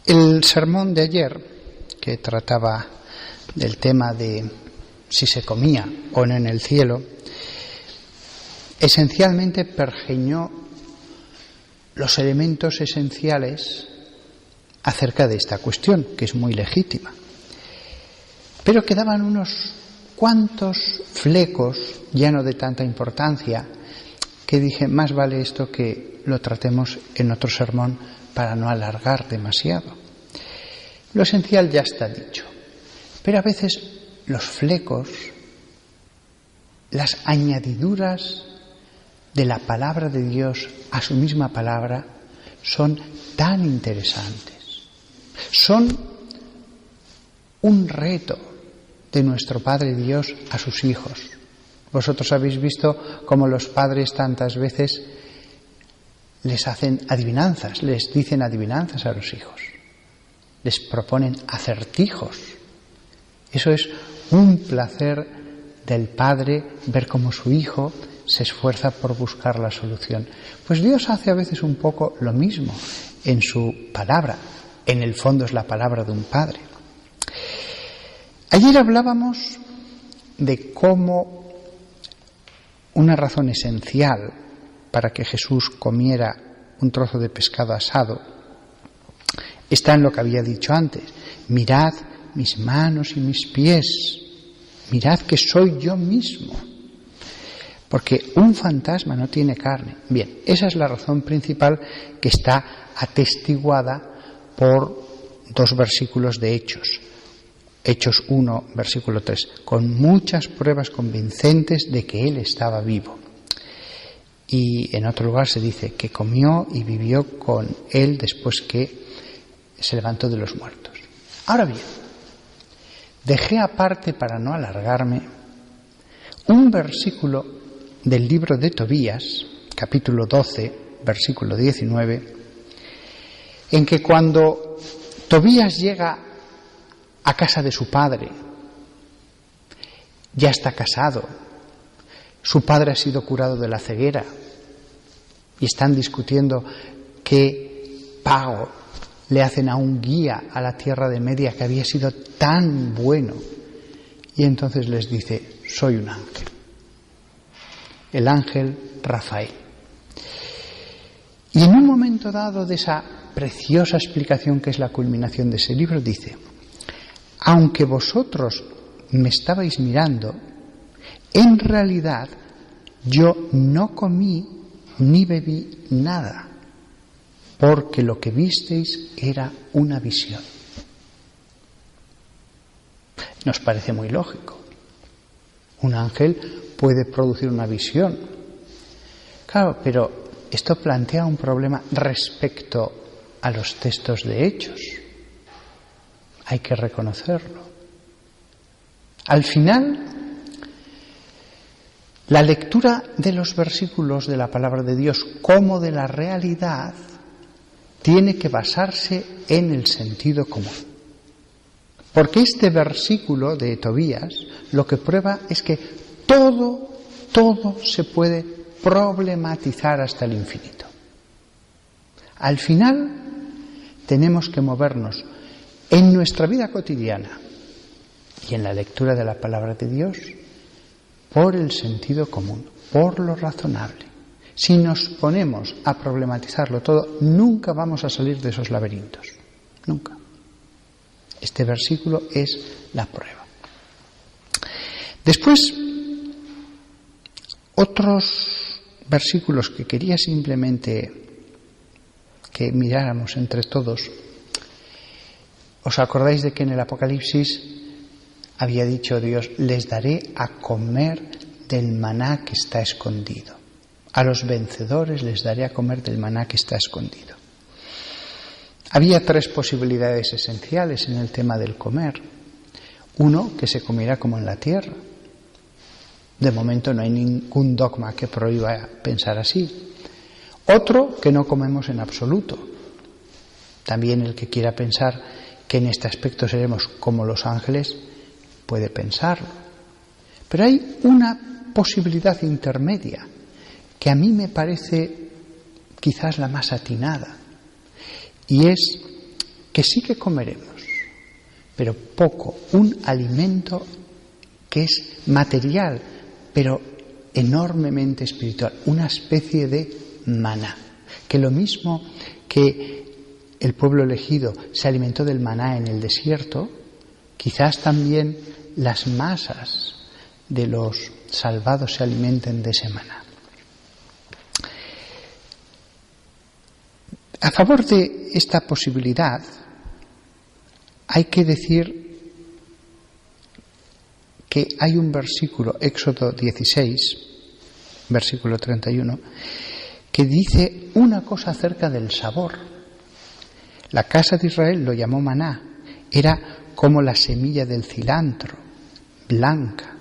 El sermón de ayer, que trataba del tema de si se comía o no en el cielo, esencialmente pergeñó los elementos esenciales acerca de esta cuestión, que es muy legítima. Pero quedaban unos cuantos flecos, ya no de tanta importancia, que dije, más vale esto que lo tratemos en otro sermón para no alargar demasiado. Lo esencial ya está dicho, pero a veces los flecos, las añadiduras de la palabra de Dios a su misma palabra son tan interesantes. Son un reto de nuestro Padre Dios a sus hijos. Vosotros habéis visto cómo los padres tantas veces les hacen adivinanzas, les dicen adivinanzas a los hijos, les proponen acertijos. Eso es un placer del padre, ver cómo su hijo se esfuerza por buscar la solución. Pues Dios hace a veces un poco lo mismo en su palabra. En el fondo es la palabra de un padre. Ayer hablábamos de cómo una razón esencial para que Jesús comiera un trozo de pescado asado está en lo que había dicho antes. Mirad mis manos y mis pies, mirad que soy yo mismo. Porque un fantasma no tiene carne. Bien, esa es la razón principal que está atestiguada por dos versículos de Hechos. Hechos 1, versículo 3, con muchas pruebas convincentes de que él estaba vivo. Y en otro lugar se dice que comió y vivió con él después que se levantó de los muertos. Ahora bien, dejé aparte, para no alargarme, un versículo del libro de Tobías, capítulo 12, versículo 19, en que cuando Tobías llega a casa de su padre, ya está casado, su padre ha sido curado de la ceguera y están discutiendo qué pago le hacen a un guía a la tierra de Media que había sido tan bueno, y entonces les dice, soy un ángel, el ángel Rafael. Y en un momento dado de esa preciosa explicación que es la culminación de ese libro, dice, aunque vosotros me estabais mirando, en realidad yo no comí ni bebí nada, porque lo que visteis era una visión. Nos parece muy lógico. Un ángel puede producir una visión. Claro, pero esto plantea un problema respecto a los textos de Hechos. Hay que reconocerlo. Al final, la lectura de los versículos de la palabra de Dios como de la realidad tiene que basarse en el sentido común. Porque este versículo de Tobías lo que prueba es que todo se puede problematizar hasta el infinito. Al final tenemos que movernos en nuestra vida cotidiana y en la lectura de la palabra de Dios por el sentido común, por lo razonable. Si nos ponemos a problematizarlo todo, nunca vamos a salir de esos laberintos. Nunca. Este versículo es la prueba. Después, otros versículos que quería simplemente que miráramos entre todos. ¿Os acordáis de que en el Apocalipsis había dicho Dios, les daré a comer del maná que está escondido? A los vencedores les daré a comer del maná que está escondido. Había tres posibilidades esenciales en el tema del comer. Uno, que se comiera como en la tierra. De momento no hay ningún dogma que prohíba pensar así. Otro, que no comemos en absoluto. También el que quiera pensar que en este aspecto seremos como los ángeles, puede pensarlo. Pero hay una posibilidad intermedia que a mí me parece quizás la más atinada, y es que sí que comeremos, pero poco, un alimento que es material, pero enormemente espiritual, una especie de maná, que lo mismo que el pueblo elegido se alimentó del maná en el desierto, quizás también las masas de los salvados se alimenten de ese maná. A favor de esta posibilidad hay que decir que hay un versículo, Éxodo 16, versículo 31, que dice una cosa acerca del sabor. La casa de Israel lo llamó maná, era como la semilla del cilantro, blanca,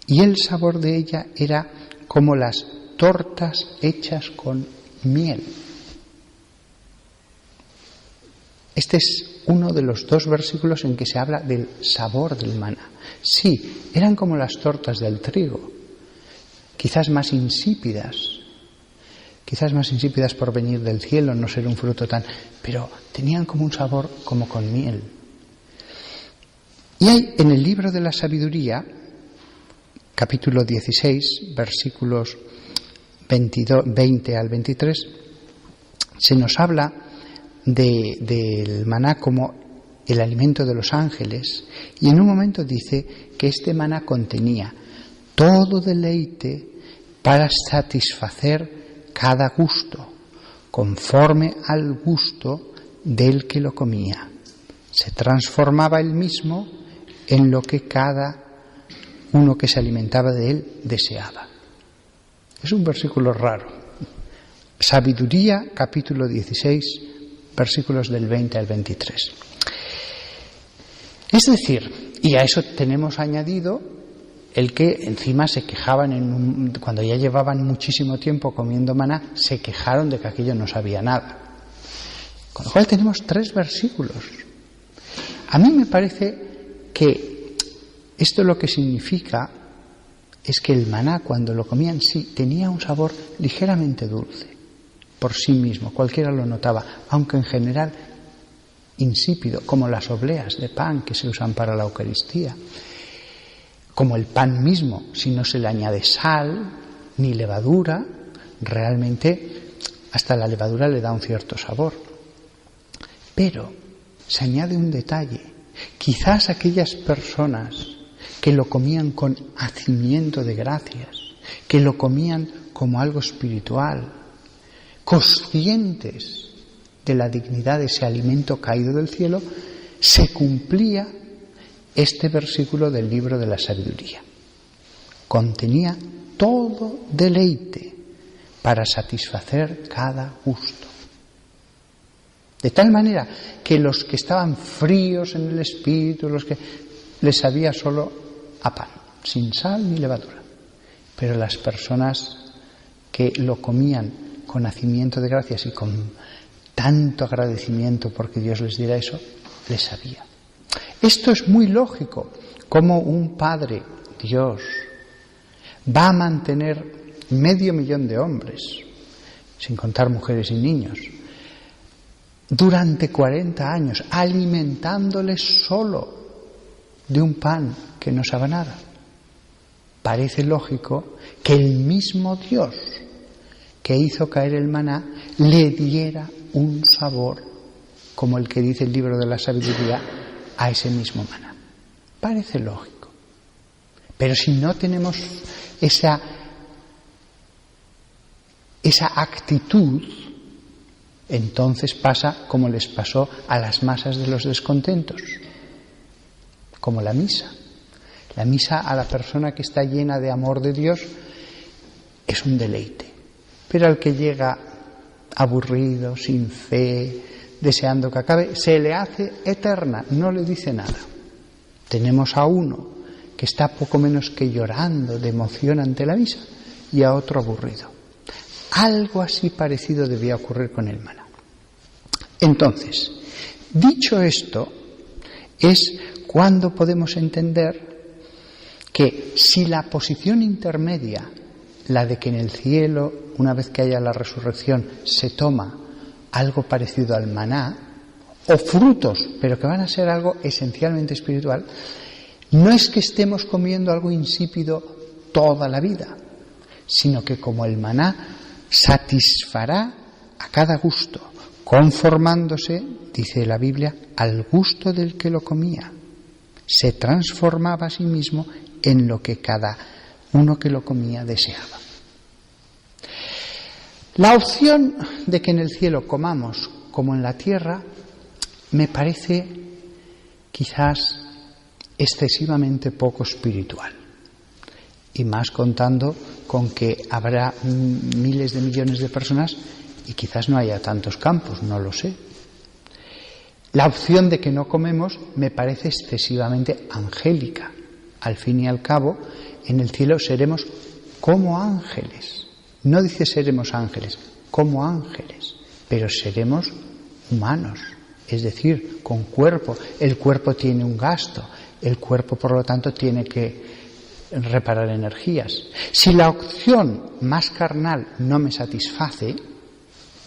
y el sabor de ella era como las tortas hechas con miel. Este es uno de los dos versículos en que se habla del sabor del maná. Sí, eran como las tortas del trigo, quizás más insípidas por venir del cielo, no ser un fruto tan... pero tenían como un sabor como con miel. Y hay en el libro de la sabiduría, capítulo 16, versículos 20 al 23, se nos habla del maná como el alimento de los ángeles, y en un momento dice que este maná contenía todo deleite para satisfacer cada gusto, conforme al gusto del que lo comía. Se transformaba él mismo en lo que cada uno que se alimentaba de él deseaba. Es un versículo raro. Sabiduría, capítulo 16, versículos del 20 al 23. Es decir, y a eso tenemos añadido el que encima se quejaban cuando ya llevaban muchísimo tiempo comiendo maná, se quejaron de que aquello no sabía nada. Con lo cual tenemos 3 versículos. A mí me parece que esto lo que significa es que el maná, cuando lo comían, sí tenía un sabor ligeramente dulce por sí mismo, cualquiera lo notaba, aunque en general insípido, como las obleas de pan que se usan para la Eucaristía, como el pan mismo, si no se le añade sal ni levadura, realmente hasta la levadura le da un cierto sabor. Pero se añade un detalle, quizás aquellas personas que lo comían con hacimiento de gracias, que lo comían como algo espiritual, conscientes de la dignidad de ese alimento caído del cielo, se cumplía este versículo del libro de la sabiduría. Contenía todo deleite para satisfacer cada gusto. De tal manera que los que estaban fríos en el espíritu, los que les sabía solo a pan, sin sal ni levadura. Pero las personas que lo comían con hacimiento de gracias y con tanto agradecimiento porque Dios les diera eso, les sabía. Esto es muy lógico, como un Padre, Dios, va a mantener 500.000 de hombres, sin contar mujeres y niños, durante 40 años, alimentándoles solo de un pan que no sabe nada. Parece lógico que el mismo Dios que hizo caer el maná le diera un sabor, como el que dice el libro de la sabiduría, a ese mismo maná. Parece lógico. Pero si no tenemos esa actitud, entonces pasa como les pasó a las masas de los descontentos, como la misa. La misa a la persona que está llena de amor de Dios es un deleite, pero al que llega aburrido, sin fe, deseando que acabe, se le hace eterna, no le dice nada. Tenemos a uno que está poco menos que llorando de emoción ante la misa y a otro aburrido. Algo así parecido debía ocurrir con el maná. Entonces, dicho esto, es cuando podemos entender que si la posición intermedia, la de que en el cielo, una vez que haya la resurrección, se toma algo parecido al maná, o frutos, pero que van a ser algo esencialmente espiritual, no es que estemos comiendo algo insípido toda la vida, sino que como el maná satisfará a cada gusto, conformándose, dice la Biblia, al gusto del que lo comía. Se transformaba a sí mismo en lo que cada uno que lo comía deseaba. La opción de que en el cielo comamos como en la tierra me parece quizás excesivamente poco espiritual, y más contando con que habrá miles de millones de personas y quizás no haya tantos campos, no lo sé. La opción de que no comemos me parece excesivamente angélica. Al fin y al cabo, en el cielo seremos como ángeles. No dice seremos ángeles, como ángeles, pero seremos humanos, es decir, con cuerpo. El cuerpo tiene un gasto, el cuerpo, por lo tanto, tiene que reparar energías. Si la opción más carnal no me satisface,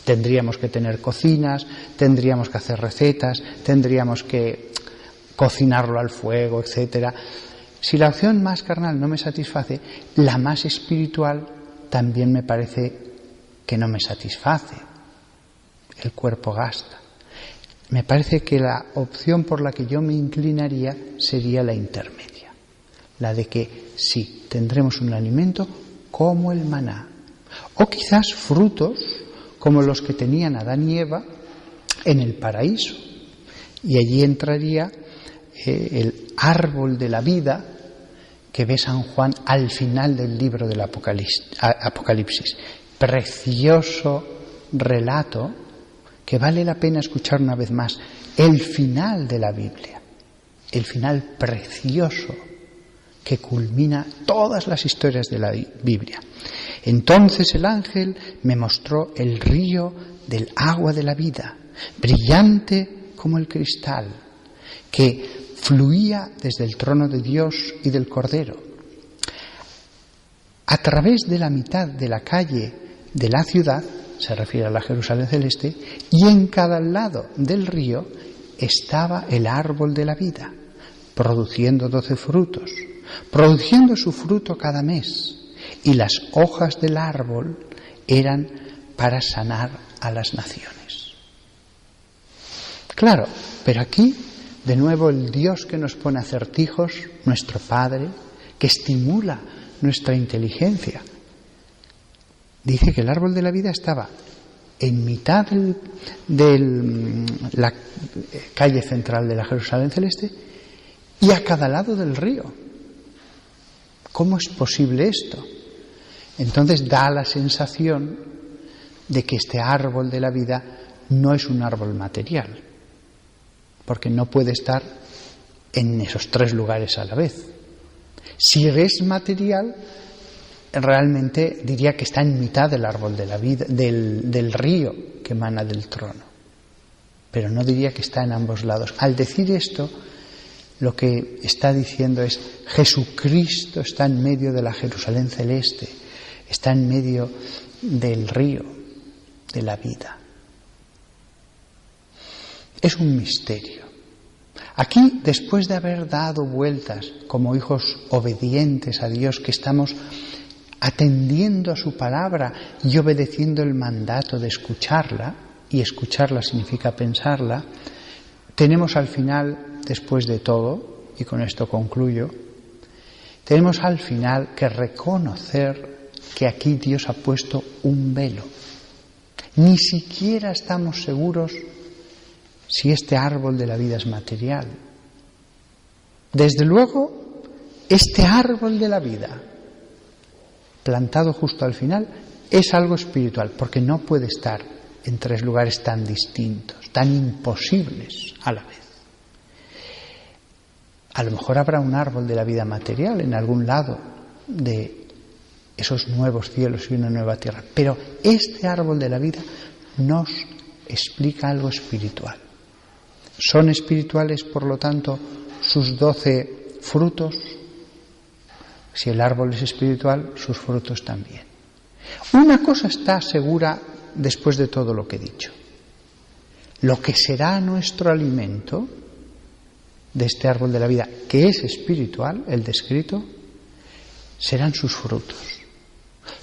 tendríamos que tener cocinas, tendríamos que hacer recetas, tendríamos que cocinarlo al fuego, etcétera. Si la opción más carnal no me satisface, la más espiritual también me parece que no me satisface. El cuerpo gasta. Me parece que la opción por la que yo me inclinaría sería la intermedia, la de que sí, tendremos un alimento como el maná, o quizás frutos como los que tenían Adán y Eva en el paraíso, y allí entraría el árbol de la vida que ve San Juan al final del libro del Apocalipsis. Precioso relato que vale la pena escuchar una vez más. El final de la Biblia, el final precioso que culmina todas las historias de la Biblia. Entonces el ángel me mostró el río del agua de la vida, brillante como el cristal, que fluía desde el trono de Dios y del Cordero. A través de la mitad de la calle de la ciudad, se refiere a la Jerusalén celeste, y en cada lado del río estaba el árbol de la vida, produciendo 12 frutos, produciendo su fruto cada mes, y las hojas del árbol eran para sanar a las naciones. Claro, pero aquí, de nuevo, el Dios que nos pone acertijos, nuestro Padre, que estimula nuestra inteligencia, dice que el árbol de la vida estaba en mitad de la calle central de la Jerusalén celeste y a cada lado del río. ¿Cómo es posible esto? Entonces da la sensación de que este árbol de la vida no es un árbol material, porque no puede estar en esos 3 lugares a la vez. Si es material, realmente diría que está en mitad del árbol de la vida, del río que emana del trono, pero no diría que está en ambos lados. Al decir esto, lo que está diciendo es: Jesucristo está en medio de la Jerusalén celeste, está en medio del río de la vida. Es un misterio. Aquí, después de haber dado vueltas como hijos obedientes a Dios, que estamos atendiendo a su palabra y obedeciendo el mandato de escucharla, y escucharla significa pensarla, tenemos al final, después de todo, y con esto concluyo, tenemos al final que reconocer que aquí Dios ha puesto un velo. Ni siquiera estamos seguros si este árbol de la vida es material. Desde luego, este árbol de la vida, plantado justo al final, es algo espiritual, porque no puede estar en 3 lugares tan distintos, tan imposibles a la vez. A lo mejor habrá un árbol de la vida material en algún lado de esos nuevos cielos y una nueva tierra, pero este árbol de la vida nos explica algo espiritual. ¿Son espirituales, por lo tanto, sus 12 frutos? Si el árbol es espiritual, sus frutos también. Una cosa está segura después de todo lo que he dicho. Lo que será nuestro alimento de este árbol de la vida, que es espiritual, el descrito, serán sus frutos.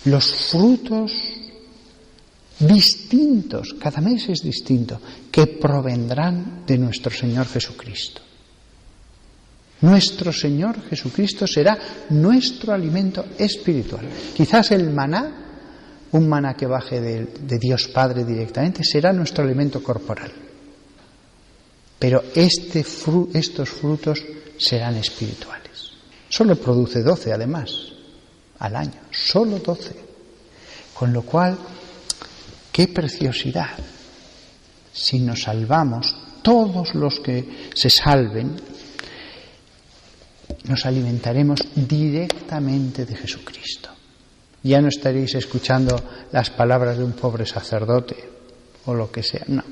Los frutos distintos, cada mes es distinto, que provendrán de nuestro Señor Jesucristo. Nuestro Señor Jesucristo será nuestro alimento espiritual. Quizás el maná, un maná que baje de Dios Padre directamente, será nuestro alimento corporal. Pero estos frutos serán espirituales. Solo produce 12 además, al año, solo 12. Con lo cual, ¡qué preciosidad! Si nos salvamos, todos los que se salven, nos alimentaremos directamente de Jesucristo. Ya no estaréis escuchando las palabras de un pobre sacerdote o lo que sea, no.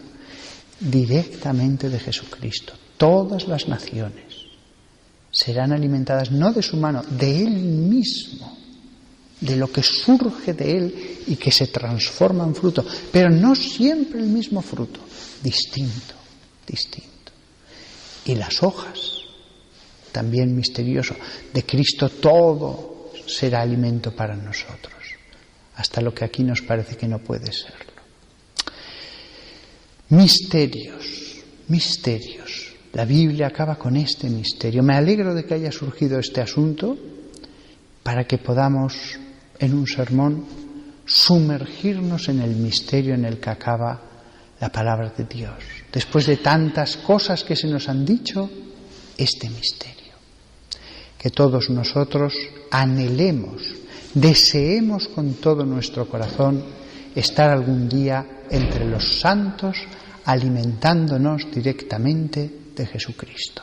Directamente de Jesucristo. Todas las naciones serán alimentadas no de su mano, de Él mismo, de lo que surge de Él y que se transforma en fruto, pero no siempre el mismo fruto, distinto. Y las hojas, también misterioso, de Cristo todo será alimento para nosotros, hasta lo que aquí nos parece que no puede serlo. Misterios. La Biblia acaba con este misterio. Me alegro de que haya surgido este asunto para que podamos, en un sermón, sumergirnos en el misterio en el que acaba la palabra de Dios. Después de tantas cosas que se nos han dicho, este misterio. Que todos nosotros anhelemos, deseemos con todo nuestro corazón estar algún día entre los santos alimentándonos directamente de Jesucristo.